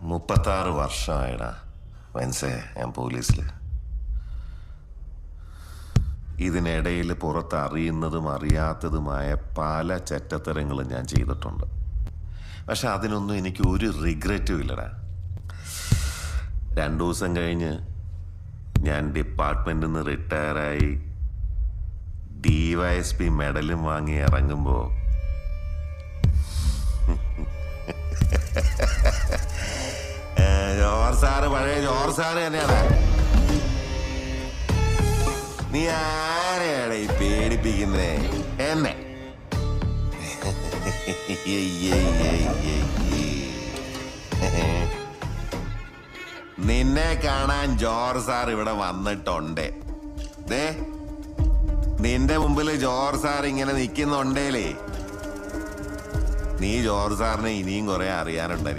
36 വർഷമായിടാ വെൻസേ ഞാൻ പോലീസിൽ. ഇതിനിടയിൽ പുറത്ത് അറിയുന്നതും അറിയാത്തതുമായ പല ചെറ്റത്തരങ്ങളും ഞാൻ ചെയ്തിട്ടുണ്ട്. പക്ഷെ അതിനൊന്നും എനിക്ക് ഒരു റിഗ്രറ്റും ഇല്ലടാ. 2 ദിവസം കഴിഞ്ഞ് ഞാൻ ഡിപ്പാർട്ട്മെന്റിൽ നിന്ന് റിട്ടയറായി DYSP മെഡലും വാങ്ങി ഇറങ്ങുമ്പോൾ ജോർജ് സാറ് പഴയ ജോർജ് സാറ് തന്നെയാണ്. നീ ആരെയാണ് ഈ പേടിപ്പിക്കുന്നേ? എന്നെ നിന്നെ കാണാൻ ജോർജ് സാർ ഇവിടെ വന്നിട്ടുണ്ട്. നിന്റെ മുമ്പിൽ ജോർജ് സാർ ഇങ്ങനെ നിൽക്കുന്നുണ്ടേലേ, നീ ജോർജ് സാറിനെ ഇനിയും കുറെ അറിയാനുണ്ട്.